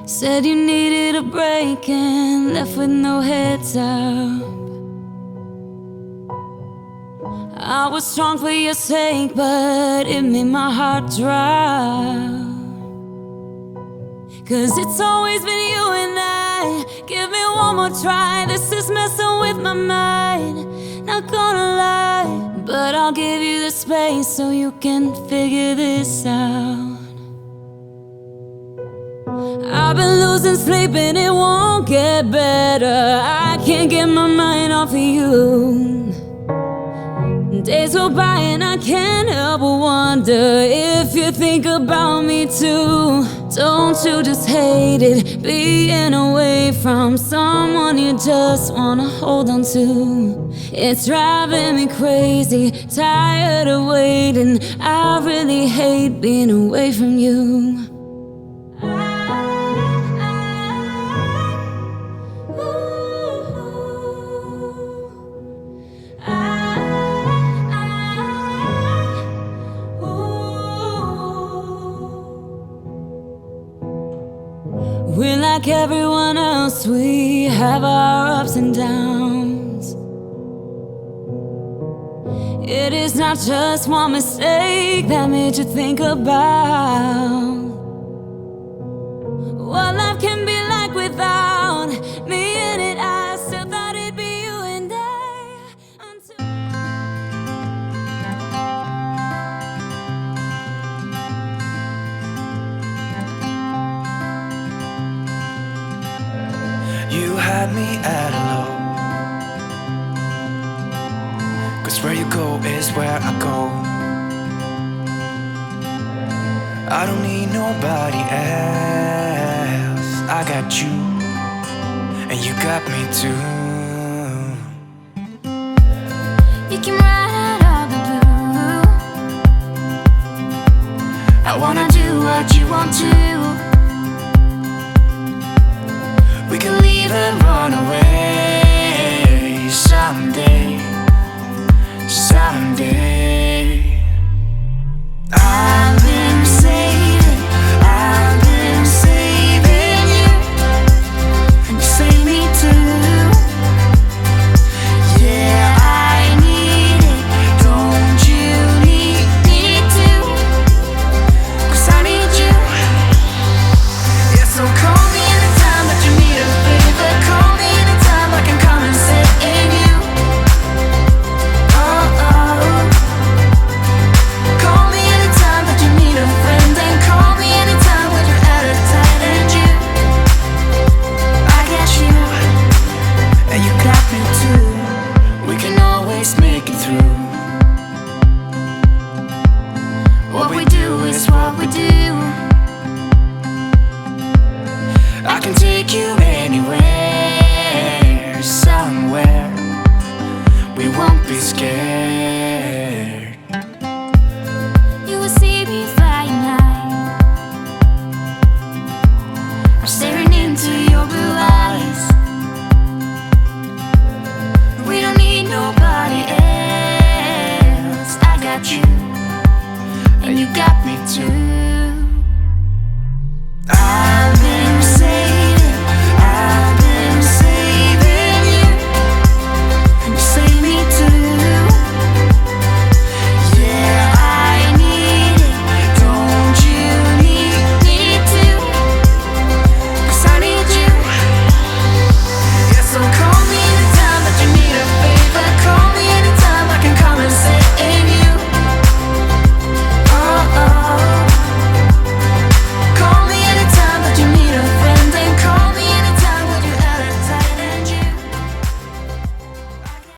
Said you needed a break and left with no heads up. I was strong for your sake, but it made my heart drop. 'Cause it's always been you and I. Give me one more try, this is messing with my mind. Not gonna lie, but I'll give you the space so you can figure this out. I've been losing sleep and it won't get better. I can't get my mind off of you. Days go by and I can't help but wonder if you think about me too. Don't you just hate it, being away from someone you just wanna hold on to? It's driving me crazy, tired of waiting. I really hate being away from you. We're like everyone else, we have our ups and downs. It is not just one mistake that made you think about what life can be like without me in it. I still thought it'd be you and I until you had me at hello. 'Cause where you go is where I go. I don't need nobody else. I got you, and you got me too. you came right out of the blue. I wanna do what you want to. We can leave and run away someday, someday.